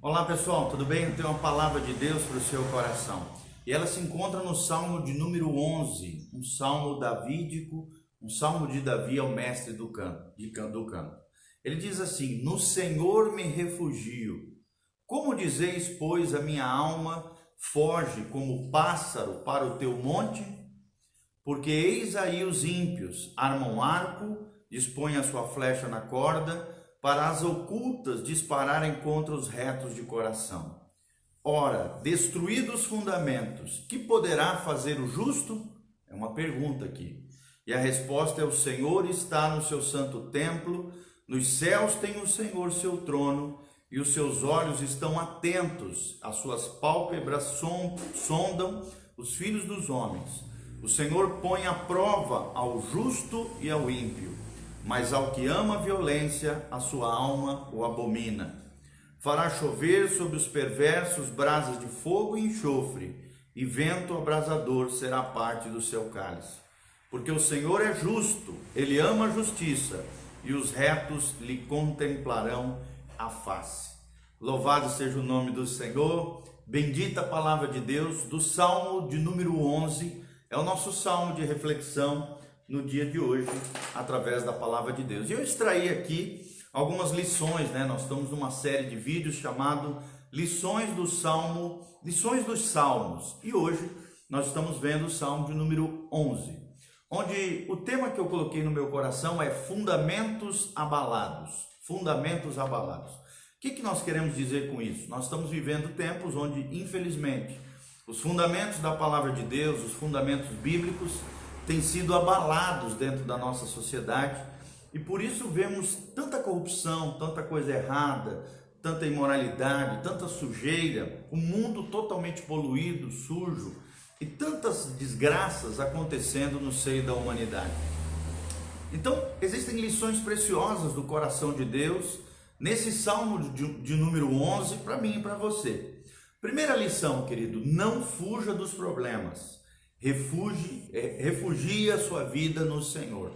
Olá pessoal, tudo bem? Eu tenho uma palavra de Deus para o seu coração. E ela se encontra no Salmo de número 11, um salmo davídico, um salmo de Davi ao mestre do canto. Ele diz assim: No Senhor me refugio. Como dizeis, pois, a minha alma foge como pássaro para o teu monte? Porque eis aí os ímpios armam arco, dispõem a sua flecha na corda, para as ocultas dispararem contra os retos de coração. Ora, destruídos os fundamentos, que poderá fazer o justo? É uma pergunta aqui. E a resposta é: o Senhor está no seu santo templo, nos céus tem o Senhor seu trono, e os seus olhos estão atentos, as suas pálpebras sondam os filhos dos homens. O Senhor põe à prova ao justo e ao ímpio, mas ao que ama a violência, a sua alma o abomina. Fará chover sobre os perversos brasas de fogo e enxofre, e vento abrasador será parte do seu cálice. Porque o Senhor é justo, ele ama a justiça, e os retos lhe contemplarão a face. Louvado seja o nome do Senhor, bendita a palavra de Deus. Do Salmo de número 11, é o nosso salmo de reflexão no dia de hoje, através da palavra de Deus. E eu extraí aqui algumas lições, Nós estamos numa série de vídeos chamado Lições do Salmo, Lições dos Salmos. E hoje nós estamos vendo o Salmo de número 11, onde o tema que eu coloquei no meu coração é fundamentos abalados. Fundamentos abalados. O que nós queremos dizer com isso? Nós estamos vivendo tempos onde, infelizmente, os fundamentos da palavra de Deus, os fundamentos bíblicos, têm sido abalados dentro da nossa sociedade, e por isso vemos tanta corrupção, tanta coisa errada, tanta imoralidade, tanta sujeira, o mundo totalmente poluído, sujo, e tantas desgraças acontecendo no seio da humanidade. Então, existem lições preciosas do coração de Deus nesse Salmo de número 11, para mim e para você. Primeira lição, querido: não fuja dos problemas. Refugie a sua vida no Senhor.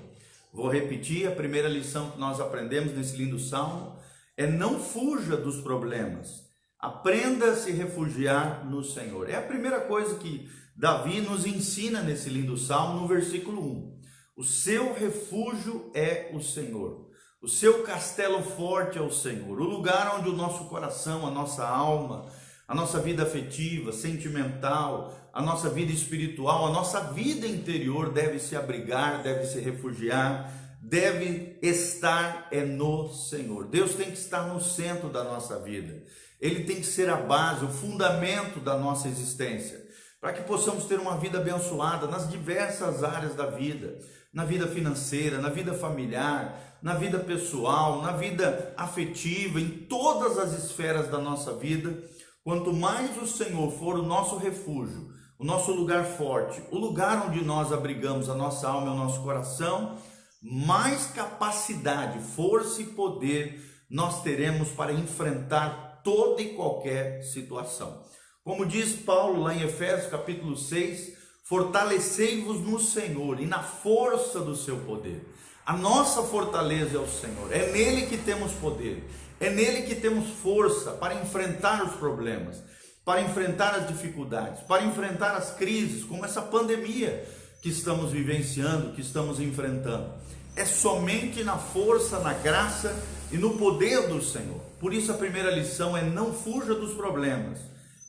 Vou repetir, a primeira lição que nós aprendemos nesse lindo salmo é: não fuja dos problemas, aprenda a se refugiar no Senhor. É a primeira coisa que Davi nos ensina nesse lindo salmo, no versículo 1. O seu refúgio é o Senhor, o seu castelo forte é o Senhor, o lugar onde o nosso coração, a nossa alma, a nossa vida afetiva, sentimental, a nossa vida espiritual, a nossa vida interior deve se abrigar, deve se refugiar, deve estar no Senhor. Deus tem que estar no centro da nossa vida. Ele tem que ser a base, o fundamento da nossa existência, para que possamos ter uma vida abençoada nas diversas áreas da vida, na vida financeira, na vida familiar, na vida pessoal, na vida afetiva, em todas as esferas da nossa vida. Quanto mais o Senhor for o nosso refúgio, o nosso lugar forte, o lugar onde nós abrigamos a nossa alma e o nosso coração, mais capacidade, força e poder nós teremos para enfrentar toda e qualquer situação. Como diz Paulo lá em Efésios capítulo 6, fortalecei-vos no Senhor e na força do seu poder. A nossa fortaleza é o Senhor, é nele que temos poder, é nele que temos força para enfrentar os problemas, para enfrentar as dificuldades, para enfrentar as crises, como essa pandemia que estamos vivenciando, que estamos enfrentando. É somente na força, na graça e no poder do Senhor. Por isso a primeira lição é: não fuja dos problemas,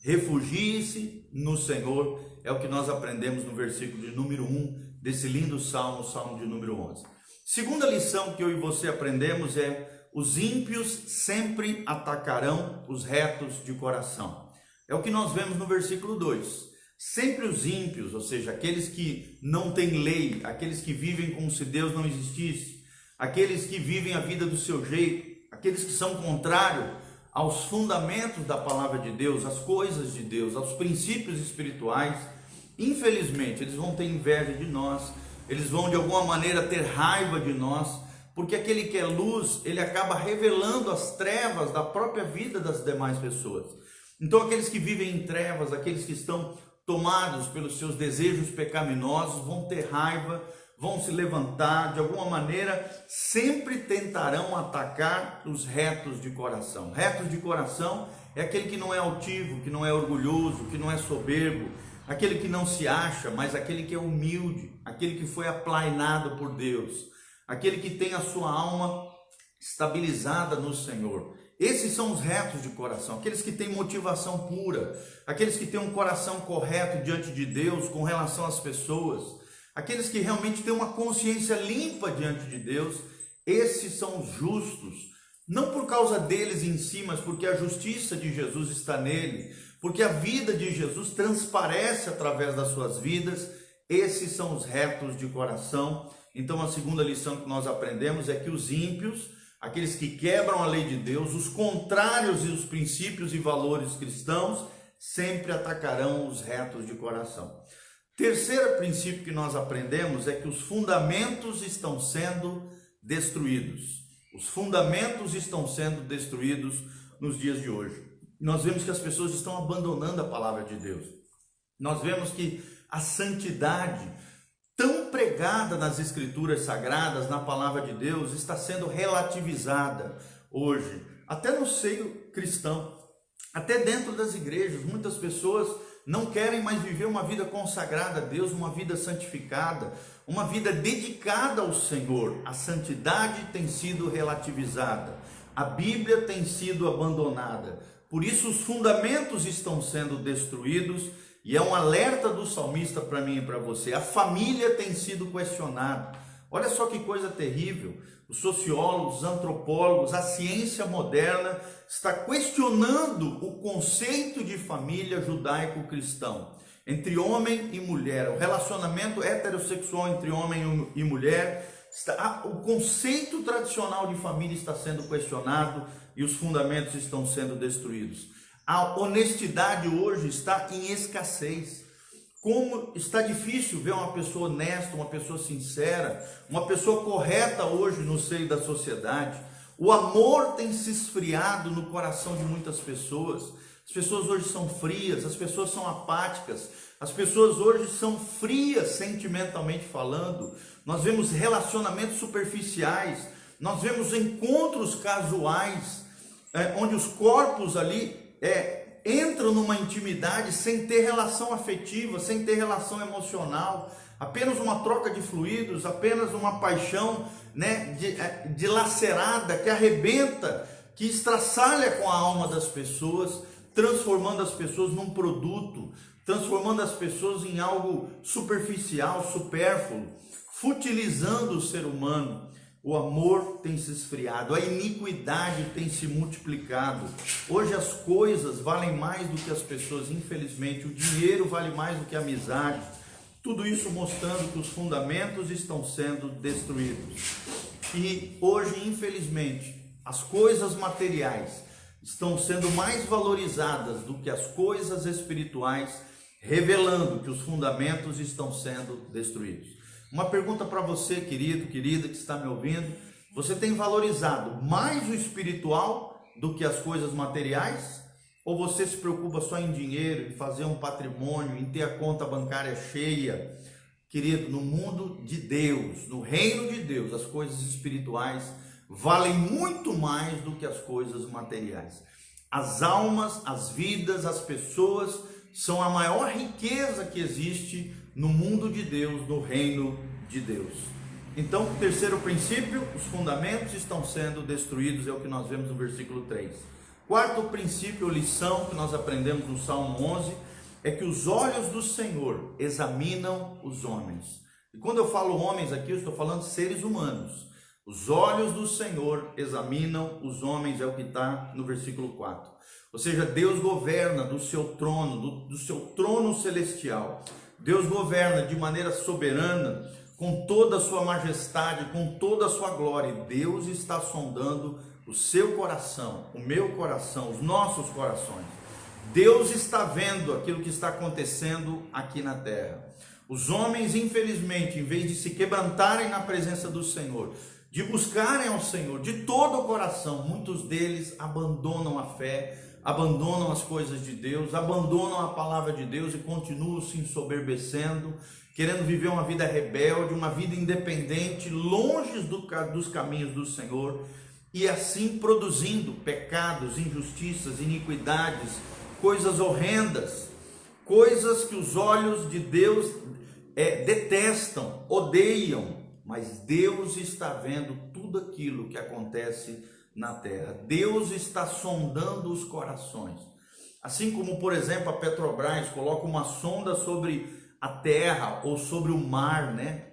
refugie-se no Senhor. É o que nós aprendemos no versículo de número 1 desse lindo salmo, o salmo de número 11. Segunda lição que eu e você aprendemos é: os ímpios sempre atacarão os retos de coração. É o que nós vemos no versículo 2. Sempre os ímpios, ou seja, aqueles que não têm lei, aqueles que vivem como se Deus não existisse, aqueles que vivem a vida do seu jeito, aqueles que são contrários aos fundamentos da palavra de Deus, às coisas de Deus, aos princípios espirituais, infelizmente eles vão ter inveja de nós, eles vão de alguma maneira ter raiva de nós, porque aquele que é luz, ele acaba revelando as trevas da própria vida das demais pessoas. Então aqueles que vivem em trevas, aqueles que estão tomados pelos seus desejos pecaminosos, vão ter raiva, vão se levantar, de alguma maneira, sempre tentarão atacar os retos de coração. Retos de coração é aquele que não é altivo, que não é orgulhoso, que não é soberbo, aquele que não se acha, mas aquele que é humilde, aquele que foi aplainado por Deus, aquele que tem a sua alma estabilizada no Senhor. Esses são os retos de coração, aqueles que têm motivação pura, aqueles que têm um coração correto diante de Deus com relação às pessoas, aqueles que realmente têm uma consciência limpa diante de Deus. Esses são os justos, não por causa deles em si, mas porque a justiça de Jesus está nele, porque a vida de Jesus transparece através das suas vidas. Esses são os retos de coração. Então a segunda lição que nós aprendemos é que os ímpios, aqueles que quebram a lei de Deus, os contrários e os princípios e valores cristãos, sempre atacarão os retos de coração. Terceiro princípio que nós aprendemos é que os fundamentos estão sendo destruídos. Os fundamentos estão sendo destruídos nos dias de hoje. Nós vemos que as pessoas estão abandonando a palavra de Deus. Nós vemos que a santidade, tão pregada nas escrituras sagradas, na palavra de Deus, está sendo relativizada hoje, até no seio cristão, até dentro das igrejas. Muitas pessoas não querem mais viver uma vida consagrada a Deus, uma vida santificada, uma vida dedicada ao Senhor. A santidade tem sido relativizada, a Bíblia tem sido abandonada, por isso os fundamentos estão sendo destruídos. E é um alerta do salmista para mim e para você. A família tem sido questionada. Olha só que coisa terrível. Os sociólogos, os antropólogos, a ciência moderna está questionando o conceito de família judaico-cristão. Entre homem e mulher, o relacionamento heterossexual entre homem e mulher, o conceito tradicional de família está sendo questionado e os fundamentos estão sendo destruídos. A honestidade hoje está em escassez. Como está difícil ver uma pessoa honesta, uma pessoa sincera, uma pessoa correta hoje no seio da sociedade. O amor tem se esfriado no coração de muitas pessoas. As pessoas hoje são frias, as pessoas são apáticas, as pessoas hoje são frias sentimentalmente falando. Nós vemos relacionamentos superficiais, nós vemos encontros casuais, onde os corpos ali entram numa intimidade sem ter relação afetiva, sem ter relação emocional, apenas uma troca de fluidos, apenas uma paixão, dilacerada, que arrebenta, que estraçalha com a alma das pessoas, transformando as pessoas num produto, transformando as pessoas em algo superficial, supérfluo, futilizando o ser humano. O amor tem se esfriado, a iniquidade tem se multiplicado. Hoje as coisas valem mais do que as pessoas, infelizmente. O dinheiro vale mais do que a amizade. Tudo isso mostrando que os fundamentos estão sendo destruídos. E hoje, infelizmente, as coisas materiais estão sendo mais valorizadas do que as coisas espirituais, revelando que os fundamentos estão sendo destruídos. Uma pergunta para você, querido, querida, que está me ouvindo: você tem valorizado mais o espiritual do que as coisas materiais? Ou você se preocupa só em dinheiro, em fazer um patrimônio, em ter a conta bancária cheia? Querido, no mundo de Deus, no reino de Deus, as coisas espirituais valem muito mais do que as coisas materiais. As almas, as vidas, as pessoas são a maior riqueza que existe no mundo de Deus, no reino de Deus. Então, o terceiro princípio, os fundamentos estão sendo destruídos, é o que nós vemos no versículo 3. Quarto princípio, lição que nós aprendemos no Salmo 11, é que os olhos do Senhor examinam os homens. E quando eu falo homens aqui, eu estou falando de seres humanos. Os olhos do Senhor examinam os homens, é o que está no versículo 4. Ou seja, Deus governa do seu trono, do seu trono celestial. Deus governa de maneira soberana, com toda a sua majestade, com toda a sua glória. E Deus está sondando o seu coração, o meu coração, os nossos corações. Deus está vendo aquilo que está acontecendo aqui na terra. Os homens, infelizmente, em vez de se quebrantarem na presença do Senhor, de buscarem ao Senhor de todo o coração, muitos deles abandonam a fé, abandonam as coisas de Deus, abandonam a palavra de Deus e continuam se ensoberbecendo querendo viver uma vida rebelde, uma vida independente, longe dos caminhos do Senhor, e assim produzindo pecados, injustiças, iniquidades, coisas horrendas, coisas que os olhos de Deus detestam, odeiam, mas Deus está vendo tudo aquilo que acontece na terra. Deus está sondando os corações. Assim como, por exemplo, a Petrobras coloca uma sonda sobre a terra ou sobre o mar, né,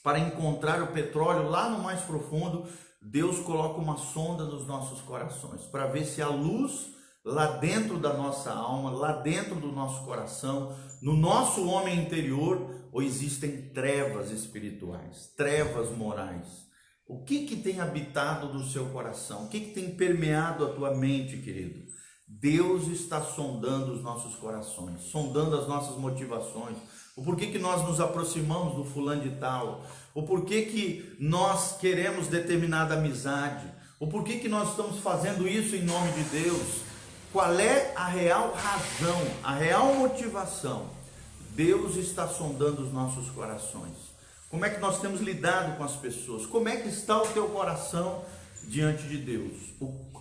para encontrar o petróleo lá no mais profundo, Deus coloca uma sonda nos nossos corações para ver se há luz lá dentro da nossa alma, lá dentro do nosso coração, no nosso homem interior, ou existem trevas espirituais, trevas morais. O que tem habitado no seu coração? O que tem permeado a tua mente, querido? Deus está sondando os nossos corações, sondando as nossas motivações. O porquê que nós nos aproximamos do fulano de tal? O porquê que nós queremos determinada amizade? O porquê que nós estamos fazendo isso em nome de Deus? Qual é a real razão, a real motivação? Deus está sondando os nossos corações. Como é que nós temos lidado com as pessoas? Como é que está o teu coração diante de Deus?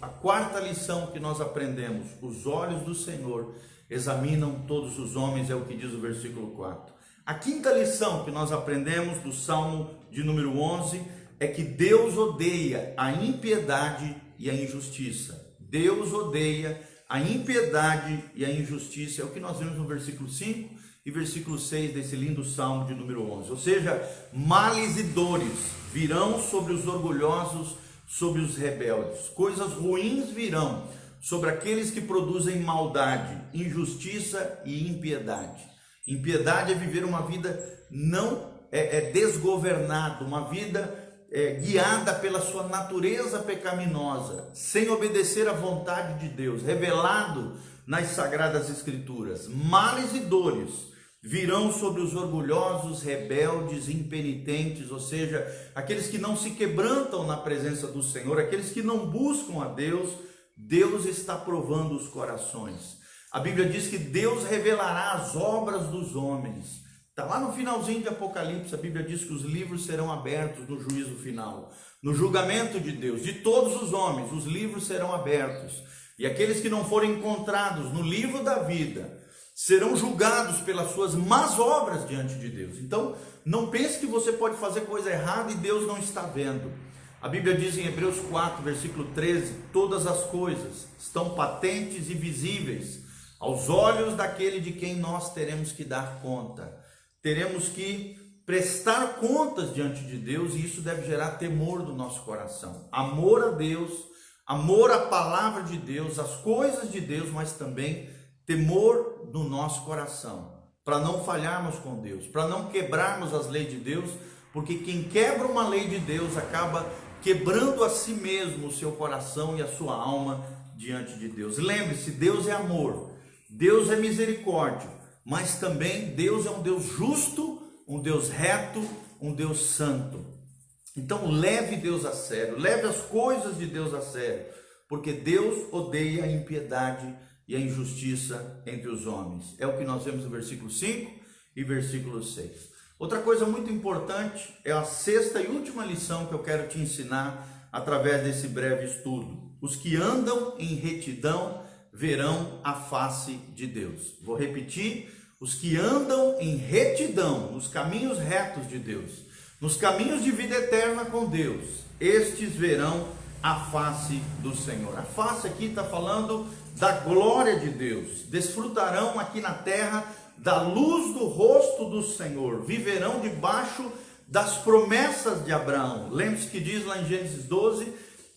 A quarta lição que nós aprendemos: os olhos do Senhor examinam todos os homens, é o que diz o versículo 4. A quinta lição que nós aprendemos do Salmo de número 11 é que Deus odeia a impiedade e a injustiça. Deus odeia a impiedade e a injustiça, é o que nós vemos no versículo 5 e versículo 6 desse lindo Salmo de número 11. Ou seja, males e dores virão sobre os orgulhosos, sobre os rebeldes. Coisas ruins virão sobre aqueles que produzem maldade, injustiça e impiedade. Impiedade é viver uma vida não desgovernada, uma vida guiada pela sua natureza pecaminosa, sem obedecer à vontade de Deus, revelado nas Sagradas Escrituras. Males e dores virão sobre os orgulhosos, rebeldes, impenitentes, ou seja, aqueles que não se quebrantam na presença do Senhor, aqueles que não buscam a Deus. Deus está provando os corações. A Bíblia diz que Deus revelará as obras dos homens. Está lá no finalzinho de Apocalipse, a Bíblia diz que os livros serão abertos no juízo final, no julgamento de Deus, de todos os homens, os livros serão abertos. E aqueles que não forem encontrados no livro da vida serão julgados pelas suas más obras diante de Deus. Então, não pense que você pode fazer coisa errada e Deus não está vendo. A Bíblia diz em Hebreus 4, versículo 13, todas as coisas estão patentes e visíveis aos olhos daquele de quem nós teremos que dar conta. Teremos que prestar contas diante de Deus, e isso deve gerar temor do nosso coração. Amor a Deus, amor à palavra de Deus, às coisas de Deus, mas também temor do nosso coração, para não falharmos com Deus, para não quebrarmos as leis de Deus, porque quem quebra uma lei de Deus acaba quebrando a si mesmo o seu coração e a sua alma diante de Deus. Lembre-se, Deus é amor, Deus é misericórdia, mas também Deus é um Deus justo, um Deus reto, um Deus santo. Então leve Deus a sério, leve as coisas de Deus a sério, porque Deus odeia a impiedade e a injustiça entre os homens. É o que nós vemos no versículo 5 e versículo 6. Outra coisa muito importante é a sexta e última lição que eu quero te ensinar através desse breve estudo. Os que andam em retidão verão a face de Deus. Vou repetir: os que andam em retidão, nos caminhos retos de Deus, nos caminhos de vida eterna com Deus, estes verão a face do Senhor. A face aqui está falando da glória de Deus. Desfrutarão aqui na terra da luz do rosto do Senhor, viverão debaixo das promessas de Abraão. Lembre-se que diz lá em Gênesis 12,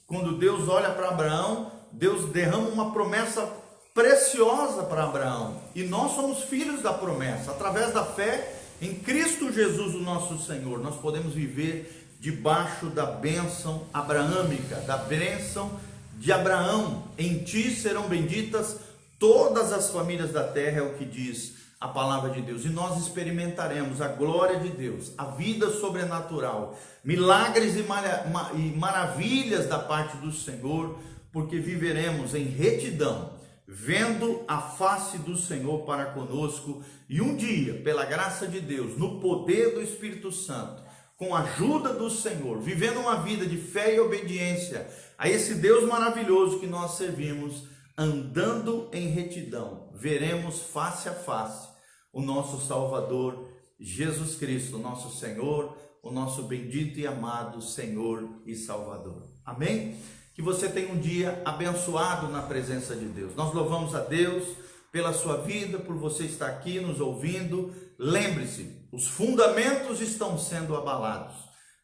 quando Deus olha para Abraão, Deus derrama uma promessa preciosa para Abraão, e nós somos filhos da promessa. Através da fé em Cristo Jesus, o nosso Senhor, nós podemos viver debaixo da bênção abraâmica, da bênção de Abraão. Em ti serão benditas todas as famílias da terra, é o que diz a palavra de Deus, e nós experimentaremos a glória de Deus, a vida sobrenatural, milagres e maravilhas da parte do Senhor, porque viveremos em retidão, vendo a face do Senhor para conosco, e um dia, pela graça de Deus, no poder do Espírito Santo, com a ajuda do Senhor, vivendo uma vida de fé e obediência a esse Deus maravilhoso que nós servimos, andando em retidão, veremos face a face o nosso Salvador Jesus Cristo, nosso Senhor, o nosso bendito e amado Senhor e Salvador. Amém? Que você tenha um dia abençoado na presença de Deus. Nós louvamos a Deus pela sua vida, por você estar aqui nos ouvindo. Lembre-se, os fundamentos estão sendo abalados.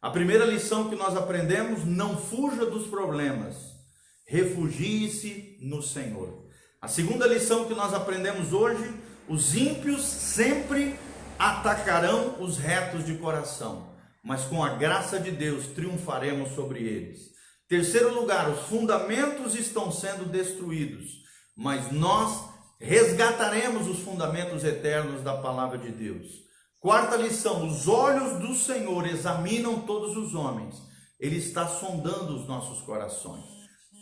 A primeira lição que nós aprendemos: não fuja dos problemas, refugie-se no Senhor. A segunda lição que nós aprendemos hoje: os ímpios sempre atacarão os retos de coração, mas com a graça de Deus triunfaremos sobre eles. Terceiro lugar, os fundamentos estão sendo destruídos, mas nós resgataremos os fundamentos eternos da palavra de Deus. Quarta lição: os olhos do Senhor examinam todos os homens, Ele está sondando os nossos corações.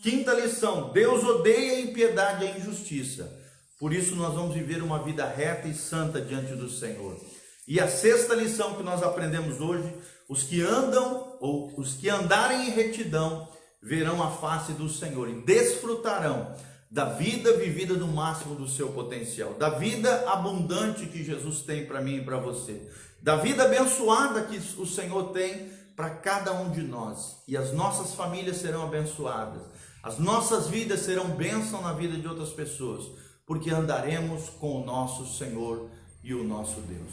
Quinta lição: Deus odeia a impiedade e a injustiça, por isso nós vamos viver uma vida reta e santa diante do Senhor. E a sexta lição que nós aprendemos hoje: os que andam, ou os que andarem em retidão, verão a face do Senhor e desfrutarão da vida vivida no máximo do seu potencial, da vida abundante que Jesus tem para mim e para você, da vida abençoada que o Senhor tem para cada um de nós. E as nossas famílias serão abençoadas, as nossas vidas serão bênção na vida de outras pessoas, porque andaremos com o nosso Senhor e o nosso Deus.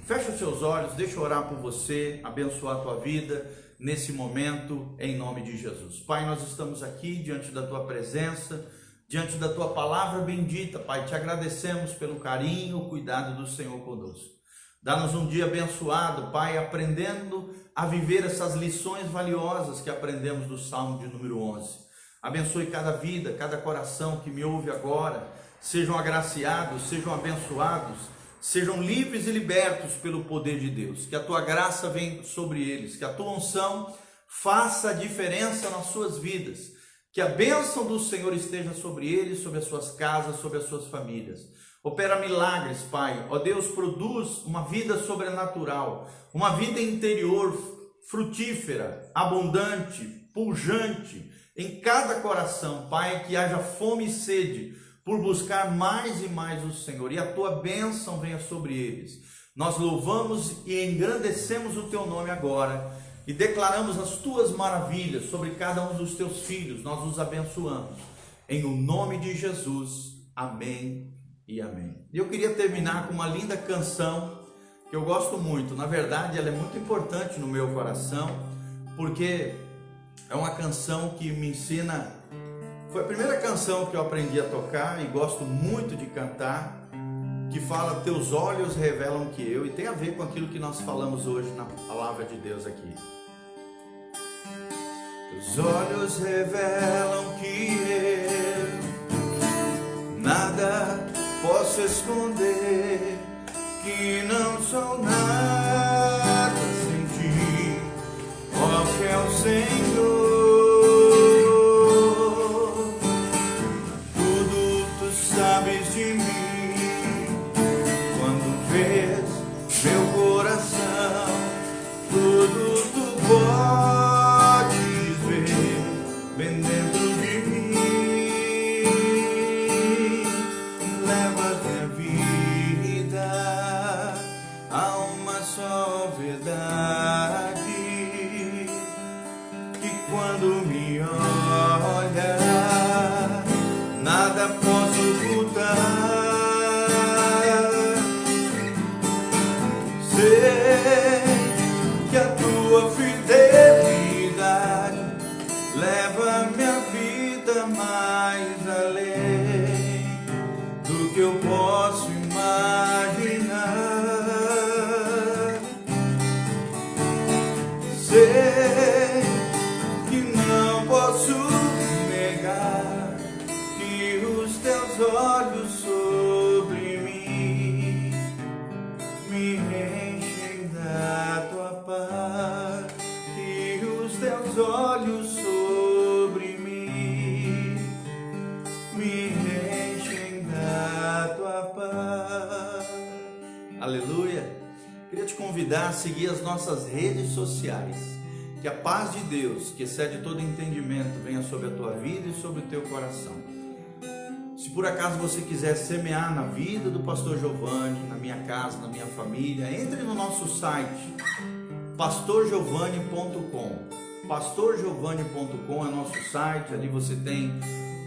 Fecha os seus olhos, deixa eu orar por você, abençoar a tua vida nesse momento, em nome de Jesus. Pai, nós estamos aqui diante da tua presença, diante da tua palavra bendita. Pai, te agradecemos pelo carinho, o cuidado do Senhor conosco. Dá-nos um dia abençoado, Pai, aprendendo a viver essas lições valiosas que aprendemos do Salmo de número 11. Abençoe cada vida, cada coração que me ouve agora. Sejam agraciados, sejam abençoados, sejam livres e libertos pelo poder de Deus. Que a tua graça venha sobre eles, que a tua unção faça a diferença nas suas vidas. Que a bênção do Senhor esteja sobre eles, sobre as suas casas, sobre as suas famílias. Opera milagres, Pai. Ó Deus, produz uma vida sobrenatural, uma vida interior frutífera, abundante, pujante em cada coração, Pai, que haja fome e sede por buscar mais e mais o Senhor, e a tua bênção venha sobre eles. Nós louvamos e engrandecemos o teu nome agora, e declaramos as tuas maravilhas sobre cada um dos teus filhos. Nós os abençoamos, em o nome de Jesus, amém e amém. E eu queria terminar com uma linda canção, que eu gosto muito. Na verdade, ela é muito importante no meu coração, porque é uma canção que me ensina. Foi a primeira canção que eu aprendi a tocar e gosto muito de cantar, que fala: teus olhos revelam que eu, e tem a ver com aquilo que nós falamos hoje na palavra de Deus aqui. Teus olhos revelam que eu nada posso esconder, que não sou nada sem ti, ó fiel Senhor. Sabes de mim, quando vês meu coração, tudo tu podes ver bem dentro de mim. Levas minha vida a uma só verdade, que quando me olha, nada posso ocultar. Sei que a tua fidelidade leva minha vida mais além do que eu posso imaginar. Sei que não posso negar que os teus olhos sobre mim me enchem da tua paz, que os teus olhos sobre mim me enchem Aleluia. Queria te convidar a seguir as nossas redes sociais. Que a paz de Deus, que excede todo entendimento, venha sobre a tua vida e sobre o teu coração. Se por acaso você quiser semear na vida do pastor Giovanni, na minha casa, na minha família, entre no nosso site pastorgiovanni.com. pastorgiovanni.com é nosso site. Ali você tem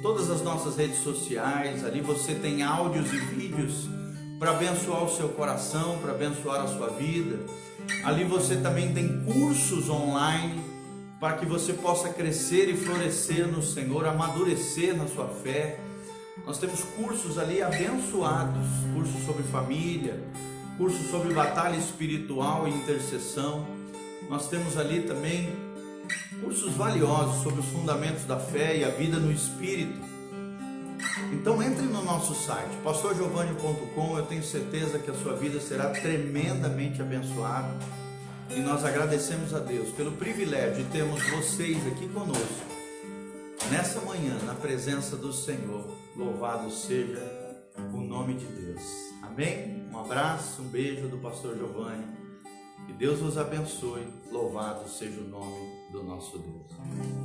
todas as nossas redes sociais, ali você tem áudios e vídeos para abençoar o seu coração, para abençoar a sua vida. Ali você também tem cursos online para que você possa crescer e florescer no Senhor, amadurecer na sua fé. Nós temos cursos ali abençoados, cursos sobre família, cursos sobre batalha espiritual e intercessão. Nós temos ali também cursos valiosos sobre os fundamentos da fé e a vida no Espírito. Então entre no nosso site, pastorgiovanni.com. Eu tenho certeza que a sua vida será tremendamente abençoada. E nós agradecemos a Deus pelo privilégio de termos vocês aqui conosco, nessa manhã, na presença do Senhor. Louvado seja o nome de Deus. Amém? Um abraço, um beijo do pastor Giovanni. Que Deus vos abençoe. Louvado seja o nome do nosso Deus.